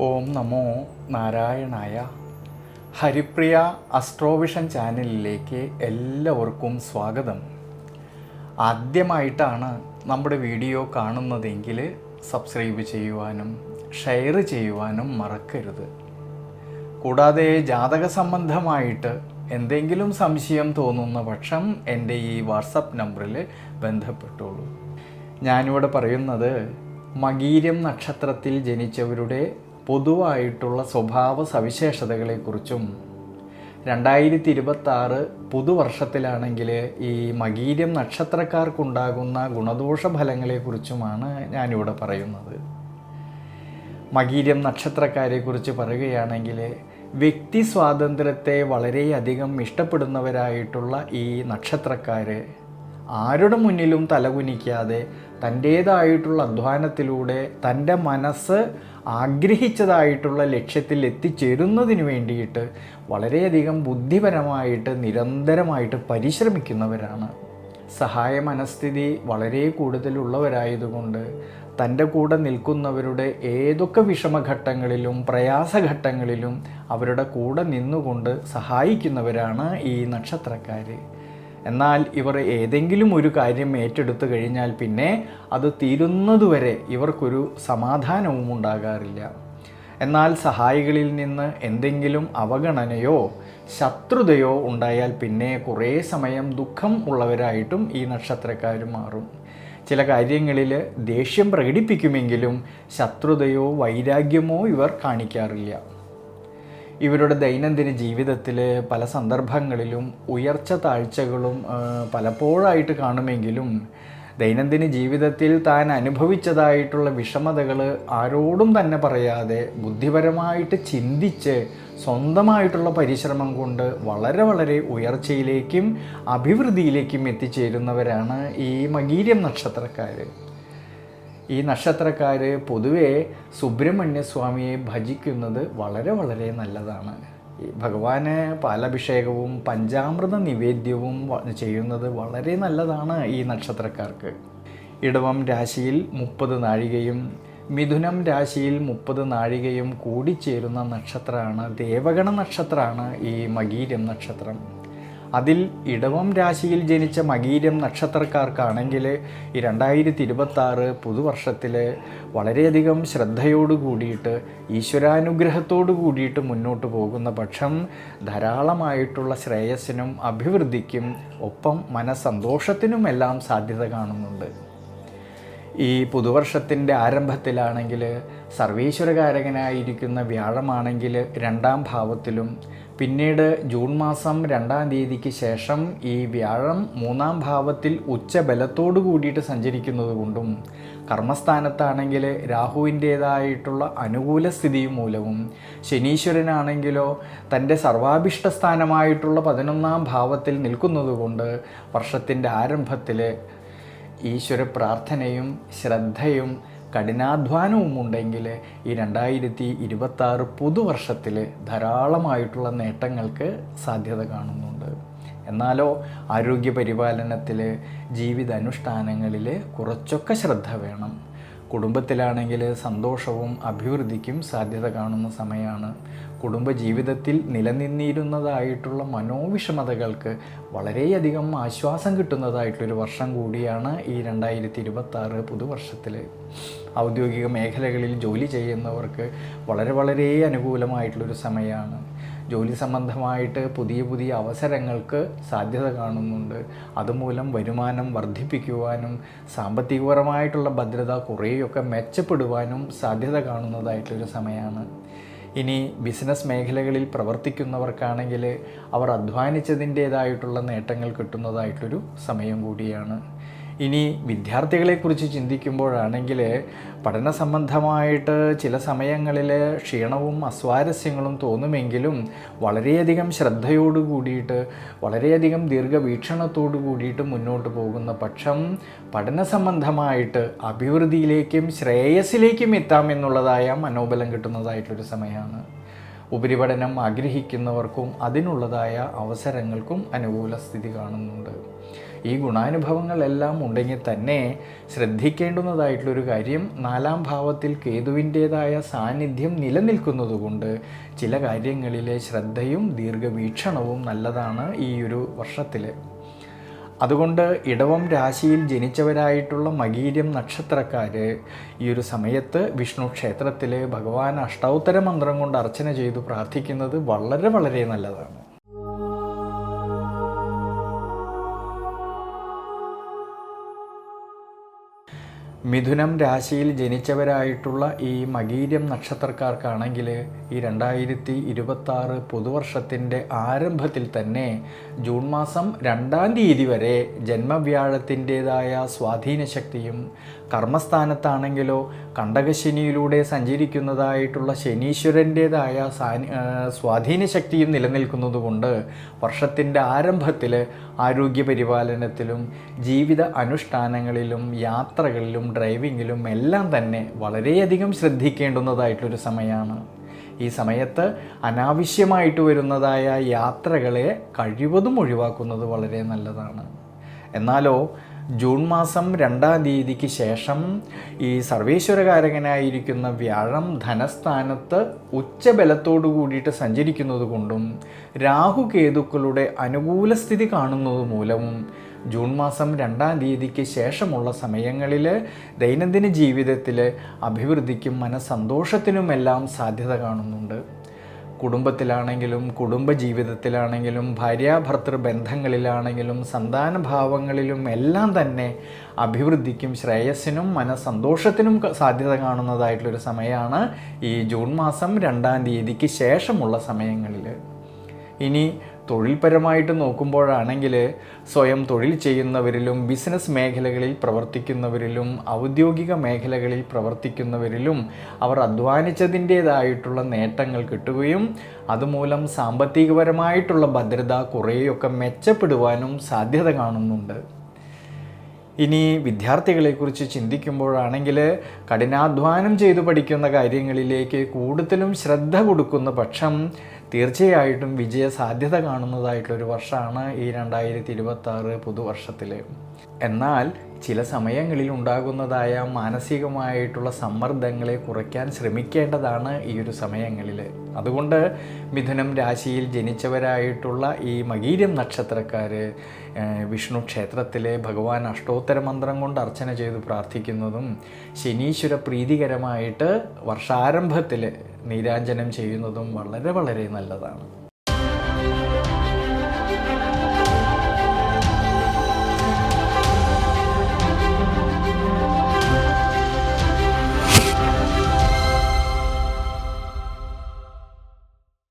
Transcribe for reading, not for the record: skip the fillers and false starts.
ഓം നമോ നാരായണായ. ഹരിപ്രിയ അസ്ട്രോവിഷൻ ചാനലിലേക്ക് എല്ലാവർക്കും സ്വാഗതം. ആദ്യമായിട്ടാണ് നമ്മുടെ വീഡിയോ കാണുന്നതെങ്കിൽ സബ്സ്ക്രൈബ് ചെയ്യുവാനും ഷെയർ ചെയ്യുവാനും മറക്കരുത്. കൂടാതെ ജാതക സംബന്ധമായിട്ട് എന്തെങ്കിലും സംശയം തോന്നുന്ന പക്ഷം എൻ്റെ ഈ വാട്സപ്പ് നമ്പറിൽ ബന്ധപ്പെട്ടോളൂ. ഞാനിവിടെ പറയുന്നത് മകീരം നക്ഷത്രത്തിൽ ജനിച്ചവരുടെ പൊതുവായിട്ടുള്ള സ്വഭാവ സവിശേഷതകളെക്കുറിച്ചും 2026 പുതുവർഷത്തിലാണെങ്കിൽ ഈ മകീരം നക്ഷത്രക്കാർക്കുണ്ടാകുന്ന ഗുണദോഷ ഫലങ്ങളെക്കുറിച്ചുമാണ് ഞാനിവിടെ പറയുന്നത്. മകീരം നക്ഷത്രക്കാരെക്കുറിച്ച് പറയുകയാണെങ്കിൽ വ്യക്തി സ്വാതന്ത്ര്യത്തെ വളരെയധികം ഇഷ്ടപ്പെടുന്നവരായിട്ടുള്ള ഈ നക്ഷത്രക്കാർ ആരുടെ മുന്നിലും തലകുനിക്കാതെ തൻ്റേതായിട്ടുള്ള അധ്വാനത്തിലൂടെ തൻ്റെ മനസ്സ് ആഗ്രഹിച്ചതായിട്ടുള്ള ലക്ഷ്യത്തിൽ എത്തിച്ചേരുന്നതിന് വേണ്ടിയിട്ട് വളരെയധികം ബുദ്ധിപരമായിട്ട് നിരന്തരമായിട്ട് പരിശ്രമിക്കുന്നവരാണ്. സഹായ മനസ്ഥിതി വളരെ കൂടുതലുള്ളവരായതുകൊണ്ട് തൻ്റെ കൂടെ നിൽക്കുന്നവരുടെ ഏതൊക്കെ വിഷമഘട്ടങ്ങളിലും പ്രയാസഘട്ടങ്ങളിലും അവരുടെ കൂടെ നിന്നുകൊണ്ട് സഹായിക്കുന്നവരാണ് ഈ നക്ഷത്രക്കാർ. എന്നാൽ ഇവർ ഏതെങ്കിലും ഒരു കാര്യം ഏറ്റെടുത്തു കഴിഞ്ഞാൽ പിന്നെ അത് തീരുന്നതുവരെ ഇവർക്കൊരു സമാധാനവും ഉണ്ടാകാറില്ല. എന്നാൽ സഹായികളിൽ നിന്ന് എന്തെങ്കിലും അവഗണനയോ ശത്രുതയോ ഉണ്ടായാൽ പിന്നെ കുറേ സമയം ദുഃഖം ഉള്ളവരായിട്ടും ഈ നക്ഷത്രക്കാർ മാറും. ചില കാര്യങ്ങളിൽ ദേഷ്യം പ്രകടിപ്പിക്കുമെങ്കിലും ശത്രുതയോ വൈരാഗ്യമോ ഇവർ കാണിക്കാറില്ല. ഇവരുടെ ദൈനംദിന ജീവിതത്തിൽ പല സന്ദർഭങ്ങളിലും ഉയർച്ച താഴ്ചകളും പലപ്പോഴായിട്ട് കാണുമെങ്കിലും ദൈനംദിന ജീവിതത്തിൽ താൻ അനുഭവിച്ചതായിട്ടുള്ള വിഷമതകൾ ആരോടും തന്നെ പറയാതെ ബുദ്ധിപരമായിട്ട് ചിന്തിച്ച് സ്വന്തമായിട്ടുള്ള പരിശ്രമം കൊണ്ട് വളരെ ഉയർച്ചയിലേക്കും അഭിവൃദ്ധിയിലേക്കും എത്തിച്ചേരുന്നവരാണ് ഈ മകീരം നക്ഷത്രക്കാർ. ഈ നക്ഷത്രക്കാർ പൊതുവെ സുബ്രഹ്മണ്യസ്വാമിയെ ഭജിക്കുന്നത് വളരെ നല്ലതാണ്. ഭഗവാന് പാലഭിഷേകവും പഞ്ചാമൃത നിവേദ്യവും ചെയ്യുന്നത് വളരെ നല്ലതാണ് ഈ നക്ഷത്രക്കാർക്ക്. ഇടവം രാശിയിൽ 30 നാഴികയും മിഥുനം രാശിയിൽ 30 നാഴികയും കൂടിച്ചേരുന്ന നക്ഷത്രമാണ് ദേവഗണ നക്ഷത്രമാണ് ഈ മകീരം നക്ഷത്രം. അതിൽ ഇടവം രാശിയിൽ ജനിച്ച മകീരം നക്ഷത്രക്കാർക്കാണെങ്കിൽ ഈ 2026 പുതുവർഷത്തിൽ വളരെയധികം ശ്രദ്ധയോടു കൂടിയിട്ട് ഈശ്വരാനുഗ്രഹത്തോടു കൂടിയിട്ട് മുന്നോട്ട് പോകുന്ന പക്ഷം ധാരാളമായിട്ടുള്ള ശ്രേയസ്സിനും അഭിവൃദ്ധിക്കും ഒപ്പം മനസ്സന്തോഷത്തിനുമെല്ലാം സാധ്യത കാണുന്നുണ്ട്. ഈ പുതുവർഷത്തിൻ്റെ ആരംഭത്തിലാണെങ്കിൽ സർവീശ്വരകാരകനായിരിക്കുന്ന വ്യാഴമാണെങ്കിൽ 2ാം ഭാവത്തിലും പിന്നീട് ജൂൺ മാസം 2-ാം തീയതിക്ക് ശേഷം ഈ വ്യാഴം 3-ാം ഭാവത്തിൽ ഉച്ചബലത്തോടു കൂടിയിട്ട് സഞ്ചരിക്കുന്നത് കൊണ്ടും കർമ്മസ്ഥാനത്താണെങ്കിൽ രാഹുവിൻ്റേതായിട്ടുള്ള അനുകൂല സ്ഥിതി മൂലവും ശനീശ്വരനാണെങ്കിലോ തൻ്റെ സർവാഭിഷ്ട സ്ഥാനമായിട്ടുള്ള 11-ാം ഭാവത്തിൽ നിൽക്കുന്നതുകൊണ്ട് വർഷത്തിൻ്റെ ആരംഭത്തിൽ ഈശ്വര പ്രാർത്ഥനയും ശ്രദ്ധയും കഠിനാധ്വാനവും ഉണ്ടെങ്കിൽ ഈ 2026 പുതുവർഷത്തിൽ ധാരാളമായിട്ടുള്ള നേട്ടങ്ങൾക്ക് സാധ്യത കാണുന്നുണ്ട്. എന്നാലോ ആരോഗ്യപരിപാലനത്തിൽ ജീവിതാനുഷ്ഠാനങ്ങളിൽ കുറച്ചൊക്കെ ശ്രദ്ധ വേണം. കുടുംബത്തിലാണെങ്കിൽ സന്തോഷവും അഭിവൃദ്ധിക്കും സാധ്യത കാണുന്ന സമയമാണ്. കുടുംബജീവിതത്തിൽ നിലനിന്നിരുന്നതായിട്ടുള്ള മനോവിഷമതകൾക്ക് വളരെയധികം ആശ്വാസം കിട്ടുന്നതായിട്ടൊരു വർഷം കൂടിയാണ് ഈ 2026 പുതുവർഷത്തിൽ. ഔദ്യോഗിക മേഖലകളിൽ ജോലി ചെയ്യുന്നവർക്ക് വളരെ അനുകൂലമായിട്ടുള്ളൊരു സമയമാണ്. ജോലി സംബന്ധമായിട്ട് പുതിയ അവസരങ്ങൾക്ക് സാധ്യത കാണുന്നുണ്ട്. അതുമൂലം വരുമാനം വർദ്ധിപ്പിക്കുവാനും സാമ്പത്തികപരമായിട്ടുള്ള ഭദ്രത കുറേയൊക്കെ മെച്ചപ്പെടുവാനും സാധ്യത കാണുന്നതായിട്ടൊരു സമയമാണ്. ഇനി ബിസിനസ് മേഖലകളിൽ പ്രവർത്തിക്കുന്നവർക്കാണെങ്കിൽ അവർ അധ്വാനിച്ചതിൻ്റേതായിട്ടുള്ള നേട്ടങ്ങൾ കിട്ടുന്നതായിട്ടൊരു സമയം കൂടിയാണ്. ഇനി വിദ്യാർത്ഥികളെക്കുറിച്ച് ചിന്തിക്കുമ്പോഴാണെങ്കിൽ പഠന സംബന്ധമായിട്ട് ചില സമയങ്ങളിൽ ക്ഷീണവും അസ്വാരസ്യങ്ങളും തോന്നുമെങ്കിലും വളരെയധികം ശ്രദ്ധയോടു കൂടിയിട്ട് വളരെയധികം ദീർഘവീക്ഷണത്തോടു കൂടിയിട്ട് മുന്നോട്ട് പോകുന്ന പക്ഷം പഠന സംബന്ധമായിട്ട് അഭിവൃദ്ധിയിലേക്കും ശ്രേയസ്സിലേക്കും എത്താമെന്നുള്ളതായ മനോബലം കിട്ടുന്നതായിട്ടൊരു സമയമാണ്. ഉപരിപഠനം ആഗ്രഹിക്കുന്നവർക്കും അതിനുള്ളതായ അവസരങ്ങൾക്കും അനുകൂല സ്ഥിതി കാണുന്നുണ്ട്. ഈ ഗുണാനുഭവങ്ങളെല്ലാം ഉണ്ടെങ്കിൽ തന്നെ ശ്രദ്ധിക്കേണ്ടുന്നതായിട്ടുള്ളൊരു കാര്യം 4-ാം ഭാവത്തിൽ കേതുവിൻ്റേതായ സാന്നിധ്യം നിലനിൽക്കുന്നതുകൊണ്ട് ചില കാര്യങ്ങളിലെ ശ്രദ്ധയും ദീർഘവീക്ഷണവും നല്ലതാണ് ഈ ഒരു വർഷത്തിൽ. അതുകൊണ്ട് ഇടവം രാശിയിൽ ജനിച്ചവരായിട്ടുള്ള മകീരം നക്ഷത്രക്കാർ ഈ ഒരു സമയത്ത് വിഷ്ണു ക്ഷേത്രത്തിൽ ഭഗവാൻ അഷ്ടോത്തര മന്ത്രം കൊണ്ട് അർച്ചന ചെയ്തു പ്രാർത്ഥിക്കുന്നത് വളരെ വളരെ നല്ലതാണ്. മിഥുനം രാശിയിൽ ജനിച്ചവരായിട്ടുള്ള ഈ മകീരം നക്ഷത്രക്കാർക്കാണെങ്കിൽ ഈ 2026 പുതുവർഷത്തിൻ്റെ ആരംഭത്തിൽ തന്നെ ജൂൺ മാസം 2-ാം തീയതി വരെ ജന്മവ്യാഴത്തിൻ്റേതായ സ്വാധീന ശക്തിയും, കർമ്മസ്ഥാനത്താണെങ്കിലോ കണ്ടകശനിയിലൂടെ സഞ്ചരിക്കുന്നതായിട്ടുള്ള ശനീശ്വരൻ്റേതായ സ്വാധീന ശക്തിയും നിലനിൽക്കുന്നതുകൊണ്ട് വർഷത്തിൻ്റെ ആരംഭത്തിൽ ആരോഗ്യപരിപാലനത്തിലും ജീവിത അനുഷ്ഠാനങ്ങളിലും യാത്രകളിലും ഡ്രൈവിങ്ങിലും എല്ലാം തന്നെ വളരെയധികം ശ്രദ്ധിക്കേണ്ടുന്നതായിട്ടൊരു സമയമാണ്. ഈ സമയത്ത് അനാവശ്യമായിട്ട് വരുന്നതായ യാത്രകളെ കഴിവതും ഒഴിവാക്കുന്നത് വളരെ നല്ലതാണ്. എന്നാലോ ജൂൺ മാസം 2-ാം തീയതിക്ക് ശേഷം ഈ സർവേശ്വരകാരകനായിരിക്കുന്ന വ്യാഴം ധനസ്ഥാനത്ത് ഉച്ചബലത്തോടു കൂടിയിട്ട് സഞ്ചരിക്കുന്നത് കൊണ്ടും രാഹുകേതുക്കളുടെ അനുകൂല സ്ഥിതി കാണുന്നത് മൂലവും ജൂൺ മാസം 2-ാം തീയതിക്ക് ശേഷമുള്ള സമയങ്ങളിൽ ദൈനംദിന ജീവിതത്തിൽ അഭിവൃദ്ധിക്കും മനസ്സന്തോഷത്തിനുമെല്ലാം സാധ്യത കാണുന്നുണ്ട്. കുടുംബത്തിലാണെങ്കിലും കുടുംബജീവിതത്തിലാണെങ്കിലും ഭാര്യാഭർത്തൃ ബന്ധങ്ങളിലാണെങ്കിലും സന്താനഭാവങ്ങളിലും എല്ലാം തന്നെ അഭിവൃദ്ധിക്കും ശ്രേയസ്സിനും മനസ്സന്തോഷത്തിനും സാധ്യത കാണുന്നതായിട്ടുള്ളൊരു സമയമാണ് ഈ ജൂൺ മാസം 2-ാം തീയതിക്ക് ശേഷമുള്ള സമയങ്ങളിൽ. ഇനി തൊഴിൽപരമായിട്ട് നോക്കുമ്പോഴാണെങ്കിൽ സ്വയം തൊഴിൽ ചെയ്യുന്നവരിലും ബിസിനസ് മേഖലകളിൽ പ്രവർത്തിക്കുന്നവരിലും ഔദ്യോഗിക മേഖലകളിൽ പ്രവർത്തിക്കുന്നവരിലും അവർ അധ്വാനിച്ചതിൻ്റേതായിട്ടുള്ള നേട്ടങ്ങൾ കിട്ടുകയും അതുമൂലം സാമ്പത്തികപരമായിട്ടുള്ള ഭദ്രത കുറേയൊക്കെ മെച്ചപ്പെടുവാനും സാധ്യത കാണുന്നുണ്ട്. ഇനി വിദ്യാർത്ഥികളെക്കുറിച്ച് ചിന്തിക്കുമ്പോഴാണെങ്കിൽ കഠിനാധ്വാനം ചെയ്തു പഠിക്കുന്ന കാര്യങ്ങളിലേക്ക് കൂടുതലും ശ്രദ്ധ കൊടുക്കുന്ന പക്ഷം തീർച്ചയായിട്ടും വിജയ സാധ്യത കാണുന്നതായിട്ടുള്ളൊരു വർഷമാണ് ഈ 2026 പുതുവർഷത്തിൽ. എന്നാൽ ചില സമയങ്ങളിൽ ഉണ്ടാകുന്നതായ മാനസികമായിട്ടുള്ള സമ്മർദ്ദങ്ങളെ കുറയ്ക്കാൻ ശ്രമിക്കേണ്ടതാണ് ഈ ഒരു സമയങ്ങളിൽ. അതുകൊണ്ട് മിഥുനം രാശിയിൽ ജനിച്ചവരായിട്ടുള്ള ഈ മകീരം നക്ഷത്രക്കാർ വിഷ്ണു ക്ഷേത്രത്തിലെ ഭഗവാൻ അഷ്ടോത്തര മന്ത്രം കൊണ്ട് അർച്ചന ചെയ്ത് പ്രാർത്ഥിക്കുന്നതും ശനീശ്വര പ്രീതികരമായിട്ട് വർഷാരംഭത്തിൽ നീരാഞ്ജനം ചെയ്യുന്നതും വളരെ വളരെ നല്ലതാണ്.